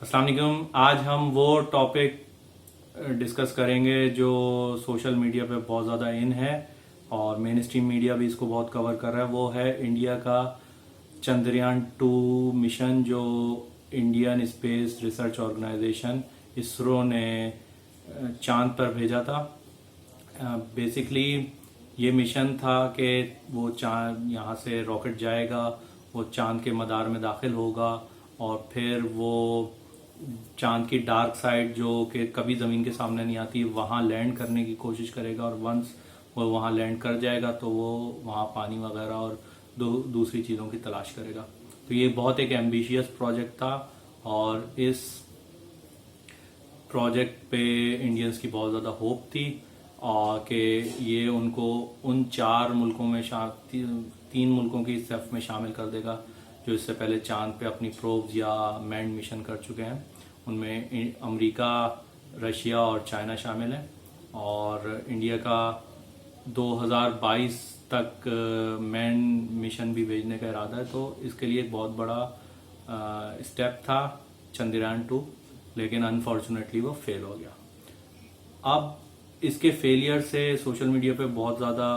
अस्सलाम वालेकुम। आज हम वो टॉपिक डिस्कस करेंगे जो सोशल मीडिया पे बहुत ज़्यादा इन है और मेन स्ट्रीम मीडिया भी इसको बहुत कवर कर रहा है। वो है इंडिया का चंद्रयान 2 मिशन जो Indian Space Research Organisation ISRO ने चांद पर भेजा था। बेसिकली ये मिशन था कि वो चांद यहाँ से रॉकेट जाएगा, वो चांद के मदार में दाखिल होगा और फिर वो चांद की डार्क साइड जो कि कभी ज़मीन के सामने नहीं आती वहाँ लैंड करने की कोशिश करेगा और वंस वो वहाँ लैंड कर जाएगा तो वो वहाँ पानी वगैरह और दूसरी चीज़ों की तलाश करेगा। तो ये बहुत एक एम्बिशियस प्रोजेक्ट था और इस प्रोजेक्ट पे इंडियंस की बहुत ज़्यादा होप थी और कि ये उनको उन 4 मुल्कों में 3 मुल्कों की सेफ में शामिल कर देगा जो इससे पहले चांद पे अपनी प्रोब्स या मैंड मिशन कर चुके हैं। उनमें अमेरिका, रशिया और चाइना शामिल हैं और इंडिया का 2022 तक मैंड मिशन भी भेजने का इरादा है। तो इसके लिए एक बहुत बड़ा स्टेप था चंद्रयान 2, लेकिन अनफॉर्चुनेटली वो फेल हो गया। अब इसके फेलियर से सोशल मीडिया पे बहुत ज़्यादा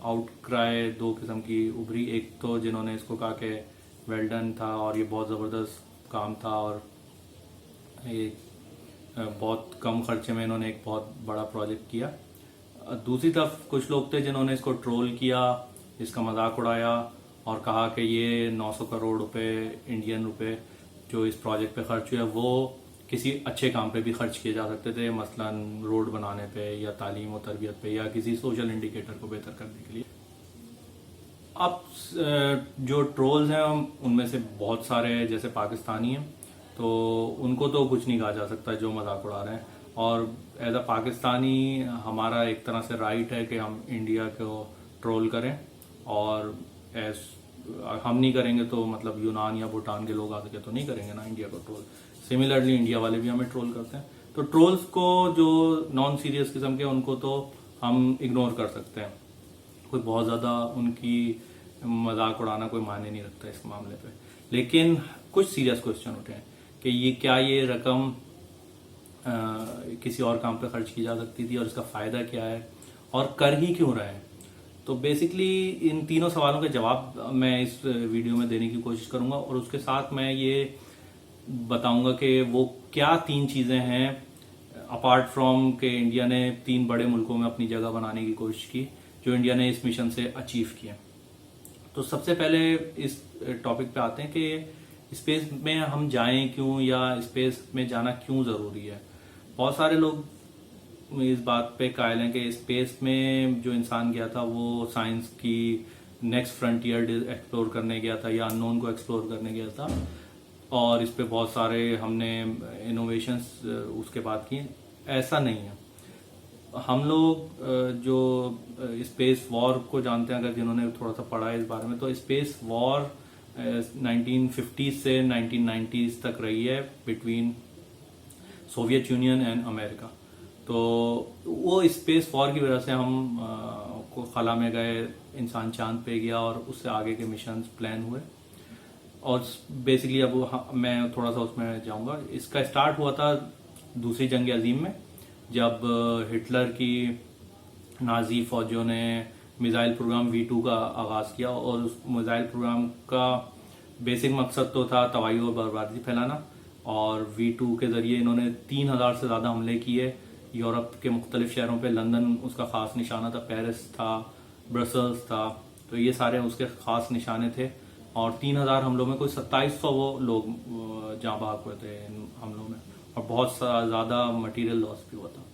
आउटक्राई 2 किस्म की उभरी। एक तो जिन्होंने इसको कहा कि वेल डन था और ये बहुत ज़बरदस्त काम था और ये बहुत कम खर्चे में इन्होंने एक बहुत बड़ा प्रोजेक्ट किया। दूसरी तरफ कुछ लोग थे जिन्होंने इसको ट्रोल किया, इसका मजाक उड़ाया और कहा कि ये 900 करोड़ रुपए इंडियन रुपए जो इस प्रोजेक्ट पे खर्च हुए वो किसी अच्छे काम पे भी खर्च किए जा सकते थे, मसलन रोड बनाने पे या तालीम और तरबियत पे या किसी सोशल इंडिकेटर को बेहतर करने के लिए। अब जो ट्रोल्स हैं उनमें से बहुत सारे जैसे पाकिस्तानी हैं तो उनको तो कुछ नहीं कहा जा सकता जो मजाक उड़ा रहे हैं और एज अ पाकिस्तानी हमारा एक तरह से राइट है कि हम इंडिया को ट्रोल करें और एज हम नहीं करेंगे तो मतलब यूनान या भूटान के लोग आके तो नहीं करेंगे ना इंडिया को ट्रोल। सिमिलरली इंडिया वाले भी हमें ट्रोल करते हैं। तो ट्रोल्स को जो नॉन सीरियस किस्म के उनको तो हम इग्नोर कर सकते हैं, कोई बहुत ज़्यादा उनकी मजाक उड़ाना कोई मायने नहीं रखता इस मामले पे। लेकिन कुछ सीरियस क्वेश्चन उठे हैं कि ये रकम किसी और काम पे खर्च की जा सकती थी और इसका फ़ायदा क्या है और कर ही क्यों रहे हैं। तो बेसिकली इन तीनों सवालों के जवाब मैं इस वीडियो में देने की कोशिश करूंगा और उसके साथ मैं ये बताऊंगा कि वो क्या 3 चीज़ें हैं अपार्ट फ्रॉम के इंडिया ने 3 बड़े मुल्कों में अपनी जगह बनाने की कोशिश की जो इंडिया ने इस मिशन से अचीव किया। तो सबसे पहले इस टॉपिक पे आते हैं कि स्पेस में हम जाएं क्यों या स्पेस में जाना क्यों ज़रूरी है। बहुत सारे लोग इस बात पे कायल हैं कि स्पेस में जो इंसान गया था वो साइंस की नेक्स्ट फ्रंटियर एक्सप्लोर करने गया था या अननोन को एक्सप्लोर करने गया था और इस पे बहुत सारे हमने इनोवेशंस उसके बाद किए। ऐसा नहीं है। हम लोग जो स्पेस वॉर को जानते हैं, अगर जिन्होंने थोड़ा सा पढ़ा है इस बारे में, तो स्पेस वॉर 1950 से 1990s तक रही है between Soviet union and America. तो वो स्पेस वॉर की वजह से हम को खला में गए, इंसान चांद पे गया और उससे आगे के मिशन प्लान हुए और बेसिकली अब मैं थोड़ा सा उसमें जाऊंगा। इसका स्टार्ट हुआ था दूसरी जंग अजीम में जब हिटलर की नाजी फौजियों ने मिसाइल प्रोग्राम V2 का आगाज़ किया और उस मिसाइल प्रोग्राम का बेसिक मकसद तो था तबाही और बर्बादी फैलाना और V2 के ज़रिए इन्होंने 3000 से ज़्यादा हमले किए यूरोप के मुख्तलिफ शहरों पे। लंदन उसका ख़ास निशाना था, पेरिस था, ब्रसल्स था, तो ये सारे उसके ख़ास निशाने थे और 3000 हमलों में कोई 2700 वो लोग जाँ बहक हुए थे इन हमलों में और बहुत ज़्यादा मटेरियल लॉस भी हुआ था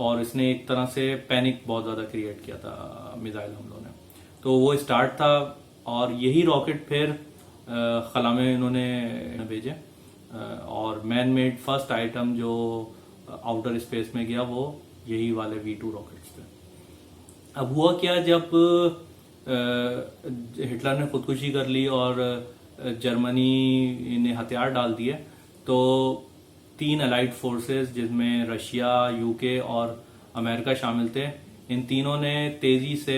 और इसने एक तरह से पैनिक बहुत ज़्यादा क्रिएट किया था मिसाइल हमलों ने। तो वो स्टार्ट था और यही रॉकेट फिर खला में इन्होंने भेजे और मैन मेड फर्स्ट आइटम जो आउटर स्पेस में गया वो यही वाले V2 रॉकेट्स थे। अब हुआ क्या, जब हिटलर ने खुदकुशी कर ली और जर्मनी ने हथियार डाल दिए तो 3 अलाइड फोर्सेस जिसमें रशिया, UK और अमेरिका शामिल थे, इन तीनों ने तेजी से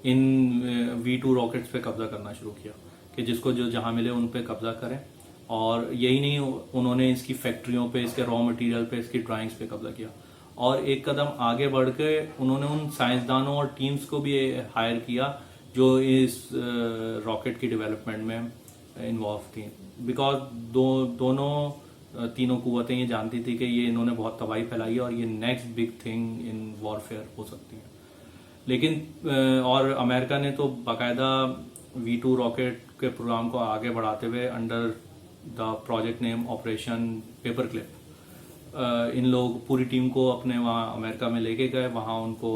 इन V2 रॉकेट्स पे कब्जा करना शुरू किया कि जिसको जो जहां मिले उन पे कब्जा करें और यही नहीं, उन्होंने इसकी फैक्ट्रियों पे, इसके रॉ मटेरियल पे, इसकी ड्राइंग्स पे कब्जा किया। और एक कदम आगे बढ़ के उन्होंने उन साइंसदानों और टीम्स को भी हायर किया जो इस रॉकेट की डेवलपमेंट में इन्वॉल्व थी। बिकॉज दोनों तीनों कुव्वतें ये जानती थी कि ये इन्होंने बहुत तबाही फैलाई है और ये next big thing in warfare हो सकती है। लेकिन और अमेरिका ने तो बाकायदा V2 रॉकेट के प्रोग्राम को आगे बढ़ाते हुए under the project name operation paper clip, इन लोग पूरी टीम को अपने वहाँ अमेरिका में लेके गए, वहाँ उनको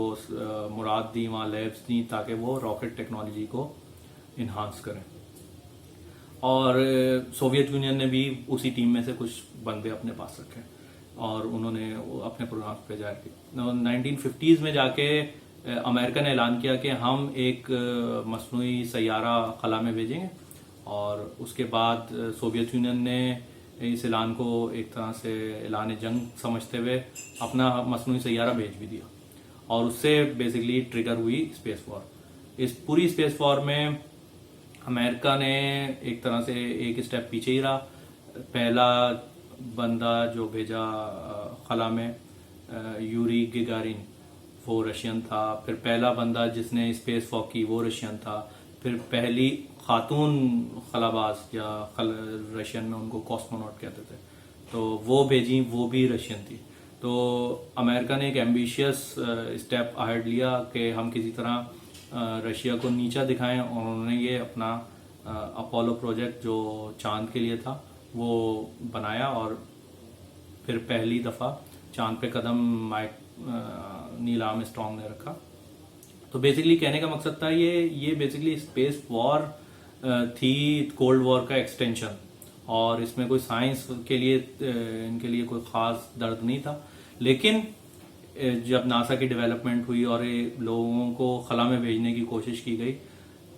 मुराद दी, वहाँ लैब्स दी ताकि वो रॉकेट टेक्नोलॉजी को इन्हांस करें। और सोवियत यूनियन ने भी उसी टीम में से कुछ बंदे अपने पास रखे और उन्होंने अपने प्रोग्राम पे जाके 1950s में जाके अमेरिका ने ऐलान किया कि हम एक मसनूई सैयारा खला में भेजेंगे। और उसके बाद सोवियत यूनियन ने इस ऐलान को एक तरह से ऐलान जंग समझते हुए अपना मसनूई सैयारा भेज भी दिया और उससे बेसिकली ट्रिगर हुई स्पेस वॉर। इस पूरी स्पेस वॉर में अमेरिका ने एक तरह से एक स्टेप पीछे ही रहा। पहला बंदा जो भेजा खला में यूरी गेगारिन, वो रशियन था। फिर पहला बंदा जिसने स्पेस वॉक की वो रशियन था। फिर पहली खातून खलाबाज या रशियन में उनको कॉस्मोनॉट कहते थे, तो वो भेजी, वो भी रशियन थी। तो अमेरिका ने एक एम्बिशियस स्टेप अहेड लिया कि हम किसी तरह रशिया को नीचा दिखाएं और उन्होंने ये अपना अपोलो प्रोजेक्ट जो चांद के लिए था वो बनाया और फिर पहली दफ़ा चांद पे कदम नील आर्मस्ट्रॉन्ग ने रखा। तो बेसिकली कहने का मकसद था ये बेसिकली स्पेस वॉर थी, कोल्ड वॉर का एक्सटेंशन। और इसमें कोई साइंस के लिए इनके लिए कोई खास दर्द नहीं था। लेकिन जब नासा की डेवलपमेंट हुई और ये लोगों को खला में भेजने की कोशिश की गई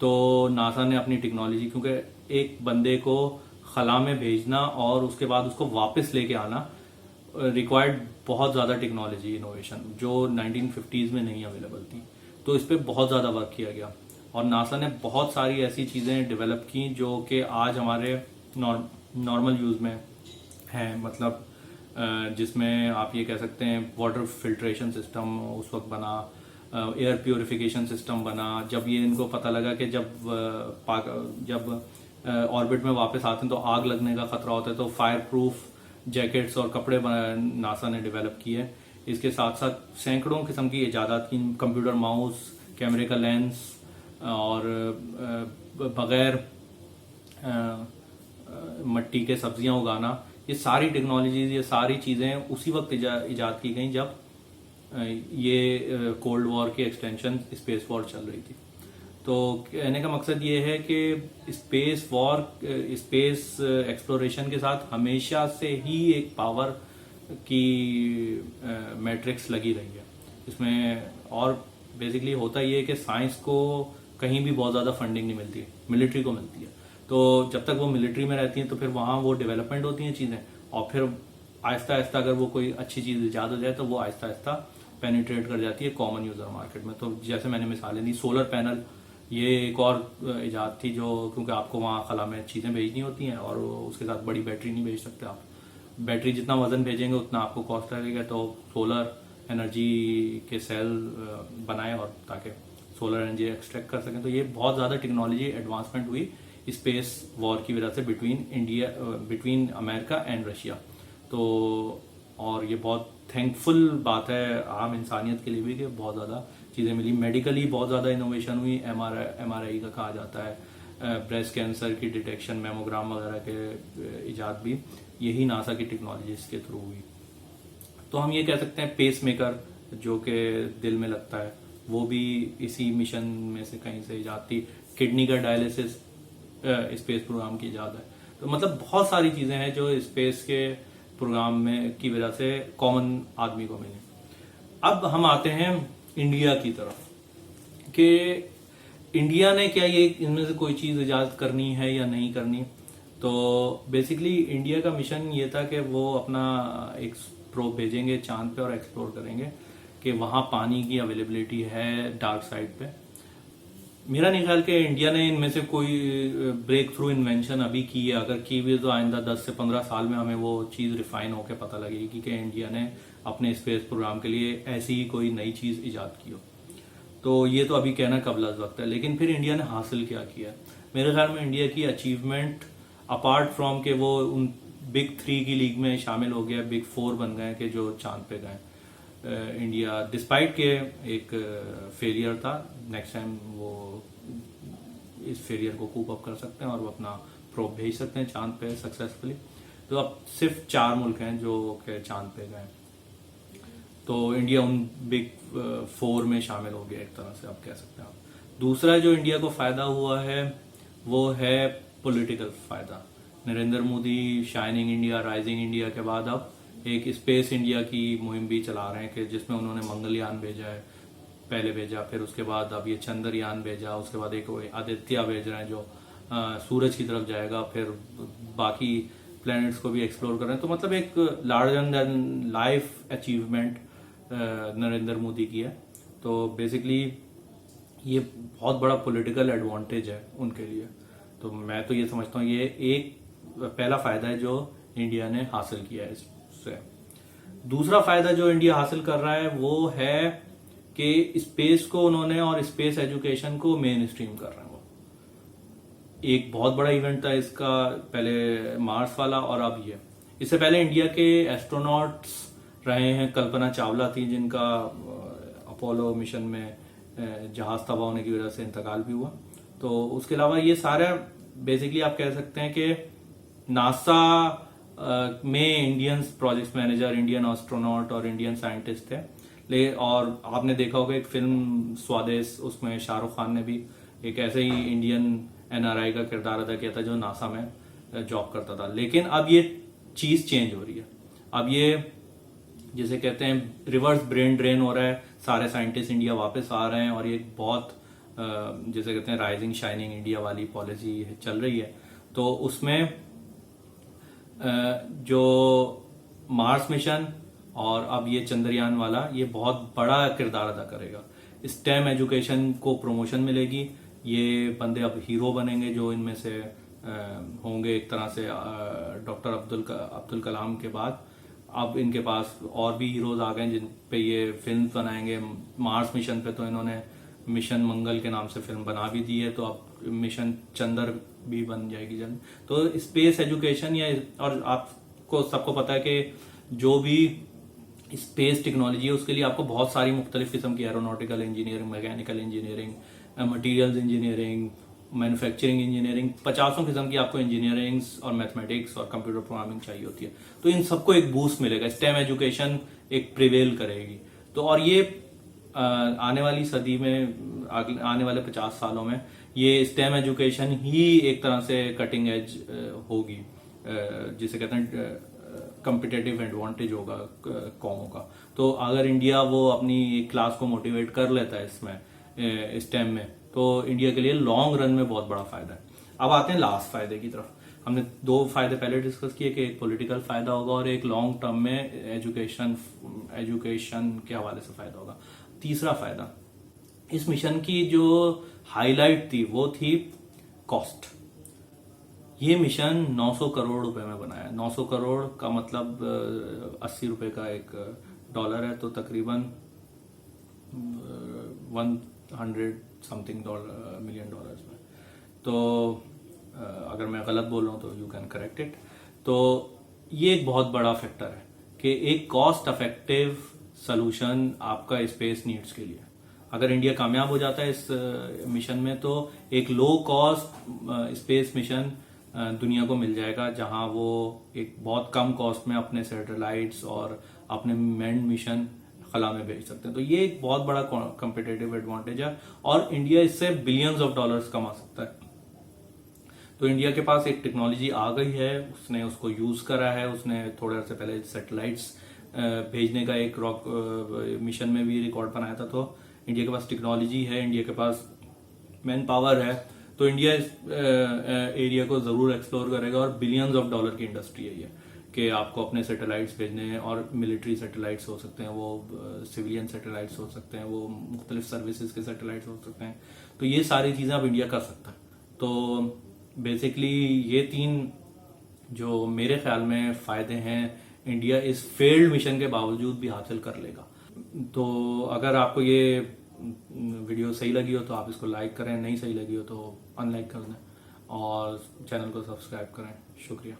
तो नासा ने अपनी टेक्नोलॉजी, क्योंकि एक बंदे को खला में भेजना और उसके बाद उसको वापस लेके आना रिक्वायर्ड बहुत ज़्यादा टेक्नोलॉजी इनोवेशन जो 1950s में नहीं अवेलेबल थी। तो इस पर बहुत ज़्यादा वर्क किया गया और नासा ने बहुत सारी ऐसी चीज़ें डेवलप की जो कि आज हमारे नॉर्मल यूज़ में हैं। मतलब जिसमें आप ये कह सकते हैं वाटर फिल्ट्रेशन सिस्टम उस वक्त बना, एयर प्योरिफिकेशन सिस्टम बना। जब ये इनको पता लगा कि जब ऑर्बिट में वापस आते हैं तो आग लगने का खतरा होता है, तो फायर प्रूफ जैकेट्स और कपड़े नासा ने डेवलप किए। इसके साथ साथ सैकड़ों किस्म की इजादात की, कंप्यूटर माउस, कैमरे का लेंस और बगैर मट्टी के सब्जियां उगाना, ये सारी टेक्नोलॉजीज, ये सारी चीज़ें उसी वक्त इजाद की गई जब ये कोल्ड वॉर की एक्सटेंशन स्पेस वॉर चल रही थी। तो कहने का मकसद ये है कि स्पेस वॉर, स्पेस एक्सप्लोरेशन के साथ हमेशा से ही एक पावर की मैट्रिक्स लगी रही है इसमें। और बेसिकली होता ये है कि साइंस को कहीं भी बहुत ज़्यादा फंडिंग नहीं मिलती है, मिलिट्री को मिलती है। तो जब तक वो मिलिट्री में रहती हैं तो फिर वहाँ वो डेवलपमेंट होती हैं चीज़ें, और फिर आहिस्ता आहिस्ता अगर वो कोई अच्छी चीज़ ईजाद हो जाए तो वो आहिस्ता आहिस्ता पेनिट्रेट कर जाती है कॉमन यूज़र मार्केट में। तो जैसे मैंने मिसालें दी, सोलर पैनल ये एक और इजाद थी जो, क्योंकि आपको वहाँ खला में चीज़ें भेजनी होती हैं और उसके साथ बड़ी बैटरी नहीं भेज सकते आप। बैटरी जितना वजन भेजेंगे उतना आपको कॉस्ट लगेगा, तो सोलर एनर्जी के सेल बनाए और ताकि सोलर एनर्जी एक्सट्रैक्ट कर सकें। तो ये बहुत ज़्यादा टेक्नोलॉजी एडवांसमेंट हुई स्पेस वॉर की वजह से बिटवीन अमेरिका एंड रशिया। तो और ये बहुत थैंकफुल बात है आम इंसानियत के लिए भी कि बहुत ज़्यादा चीज़ें मिली। मेडिकली बहुत ज़्यादा इनोवेशन हुई, MRI का कहा जाता है, ब्रेस्ट कैंसर की डिटेक्शन, मेमोग्राम वगैरह के इजाद भी यही नासा की टेक्नोलॉजीज के थ्रू हुई। तो हम ये कह सकते हैं पेस मेकर जो कि दिल में लगता है वो भी इसी मिशन में से कहीं से इजाद थी। किडनी का डायलिसिस स्पेस प्रोग्राम की इजाद है। तो मतलब बहुत सारी चीज़ें हैं जो स्पेस के प्रोग्राम में की वजह से कॉमन आदमी को मिली। अब हम आते हैं इंडिया की तरफ कि इंडिया ने क्या ये इनमें से कोई चीज़ इजाद करनी है या नहीं करनी। तो बेसिकली इंडिया का मिशन ये था कि वो अपना एक प्रोब भेजेंगे चांद पे और एक्सप्लोर करेंगे कि वहाँ पानी की अवेलेबिलिटी है डार्क साइड पे। मेरा नहीं ख्याल कि इंडिया ने इनमें से कोई ब्रेक थ्रू इन्वेंशन अभी की है। अगर की भी तो आइंदा 10 से 15 साल में हमें वो चीज़ रिफाइन होकर पता लगेगी कि इंडिया ने अपने स्पेस प्रोग्राम के लिए ऐसी ही कोई नई चीज़ इजाद की हो। तो ये तो अभी कहना कबल वक्त है। लेकिन फिर इंडिया ने हासिल क्या किया? मेरे ख्याल में इंडिया की अचीवमेंट अपार्ट फ्रॉम के वो उन बिग 3 की लीग में शामिल हो गया, बिग 4 बन गए कि जो चांद पे गए। इंडिया डिस्पाइट के एक फेलियर था, नेक्स्ट टाइम वो इस फेलियर को कूप अप कर सकते हैं और वो अपना प्रोब भेज सकते हैं चांद पे सक्सेसफुली। तो अब सिर्फ 4 मुल्क हैं जो के चांद पे गए, तो इंडिया उन बिग 4 में शामिल हो गया एक तरह से, आप कह सकते हैं आप। दूसरा जो इंडिया को फायदा हुआ है वो है पॉलिटिकल फायदा। Narendra Modi shining India, rising India के बाद अब एक स्पेस इंडिया की मुहिम भी चला रहे हैं कि जिसमें उन्होंने मंगलयान भेजा है, पहले भेजा, फिर उसके बाद अब ये चंद्रयान भेजा, उसके बाद एक आदित्य भेज रहे हैं जो सूरज की तरफ जाएगा, फिर बाकी प्लैनेट्स को भी एक्सप्लोर कर रहे हैं। तो मतलब एक larger than life achievement Narendra Modi की है। तो बेसिकली ये बहुत बड़ा पॉलिटिकल एडवांटेज है उनके लिए। तो मैं तो ये समझता हूँ ये एक पहला फायदा है जो इंडिया ने हासिल किया है इससे। दूसरा फायदा जो इंडिया हासिल कर रहा है वो है कि स्पेस को उन्होंने और स्पेस एजुकेशन को मेन स्ट्रीम कर रहे हैं। वो एक बहुत बड़ा इवेंट था इसका, पहले मार्स वाला और अब ये। इससे पहले इंडिया के एस्ट्रोनॉट्स रहे हैं, कल्पना चावला थी जिनका अपोलो मिशन में जहाज तबाह होने की वजह से इंतकाल भी हुआ। तो उसके अलावा ये सारा बेसिकली आप कह सकते हैं कि नासा में Indian project manager, Indian astronaut और इंडियन साइंटिस्ट थे। और आपने देखा होगा एक फिल्म स्वदेश, उसमें शाहरुख खान ने भी एक ऐसे ही इंडियन एनआरआई का किरदार अदा किया था जो नासा में जॉब करता था। लेकिन अब ये चीज चेंज हो रही है। अब ये जिसे कहते हैं रिवर्स ब्रेन ड्रेन हो रहा है, सारे साइंटिस्ट इंडिया वापस आ रहे हैं और ये बहुत जिसे कहते हैं राइजिंग शाइनिंग इंडिया वाली पॉलिसी चल रही है। तो उसमें जो मार्स मिशन और अब ये चंद्रयान वाला ये बहुत बड़ा किरदार अदा करेगा। स्टेम एजुकेशन को प्रमोशन मिलेगी, ये बंदे अब हीरो बनेंगे जो इनमें से होंगे एक तरह से। डॉक्टर अब्दुल कलाम के बाद अब इनके पास और भी हीरोज आ गए जिन पे ये फिल्म बनाएंगे। मार्स मिशन पे तो इन्होंने मिशन मंगल के नाम से फिल्म बना भी दी है, तो अब मिशन चंद्र भी बन जाएगी जल्द। तो स्पेस एजुकेशन या और आपको सबको पता है कि जो भी स्पेस टेक्नोलॉजी है उसके लिए आपको बहुत सारी मुख्तलिफ किस्म की aeronautical engineering, mechanical engineering, materials engineering, manufacturing engineering, 50 किस्म की आपको इंजीनियरिंग और मैथमेटिक्स और कंप्यूटर प्रोग्रामिंग चाहिए होती है। तो इन सबको एक बूस्ट मिलेगा, स्टेम एजुकेशन एक प्रिवेल करेगी। तो और ये आने वाली सदी में, आने वाले 50 सालों में ये स्टेम एजुकेशन ही एक तरह से कटिंग एज होगी, जिसे कहते हैं कम्पिटेटिव एडवांटेज होगा कौमों का। तो अगर इंडिया वो अपनी क्लास को मोटिवेट कर लेता है इसमें स्टेम में, तो इंडिया के लिए लॉन्ग रन में बहुत बड़ा फायदा है। अब आते हैं लास्ट फायदे की तरफ। हमने 2 फायदे पहले डिस्कस किए कि एक पॉलिटिकल फायदा होगा और एक लॉन्ग टर्म में एजुकेशन के हवाले से फायदा होगा। तीसरा फायदा, इस मिशन की जो हाईलाइट थी वो थी कॉस्ट। ये मिशन 900 करोड़ रुपए में बनाया है। 900 करोड़ का मतलब 80 रुपए का एक डॉलर है, तो तकरीबन 100 समथिंग मिलियन डॉलर्स में। तो अगर मैं गलत बोल रहा हूं तो यू कैन करेक्ट इट। तो ये एक बहुत बड़ा फैक्टर है कि एक कॉस्ट इफेक्टिव सोल्यूशन आपका स्पेस नीड्स के लिए। अगर इंडिया कामयाब हो जाता है इस मिशन में तो एक लो कॉस्ट स्पेस मिशन दुनिया को मिल जाएगा, जहां वो एक बहुत कम कॉस्ट में अपने सैटेलाइट्स और अपने मैन्ड मिशन खला में भेज सकते हैं। तो ये एक बहुत बड़ा कॉम्पिटिटिव एडवांटेज है और इंडिया इससे बिलियंस ऑफ डॉलर्स कमा सकता है। तो इंडिया के पास एक टेक्नोलॉजी आ गई है, उसने उसको यूज करा है। उसने थोड़े अर्से पहले सैटेलाइट्स भेजने का एक रॉक मिशन में भी रिकॉर्ड बनाया था। तो इंडिया के पास टेक्नोलॉजी है, इंडिया के पास मैन पावर है, तो इंडिया इस एरिया को जरूर एक्सप्लोर करेगा और बिलियंस ऑफ डॉलर की इंडस्ट्री है ये। कि आपको अपने सैटेलाइट्स भेजने हैं, और मिलिट्री सैटेलाइट्स हो सकते हैं, वो सिविलियन सैटेलाइट्स हो सकते हैं, वो मुख्तलिफ सर्विसेज के सैटेलाइट्स हो सकते हैं। तो ये सारी चीज़ें अब इंडिया कर सकता है। तो बेसिकली ये 3 जो मेरे ख्याल में फ़ायदे हैं, इंडिया इस फेल्ड मिशन के बावजूद भी हासिल कर लेगा। तो अगर आपको ये वीडियो सही लगी हो तो आप इसको लाइक करें, नहीं सही लगी हो तो अनलाइक कर दें, और चैनल को सब्सक्राइब करें। शुक्रिया।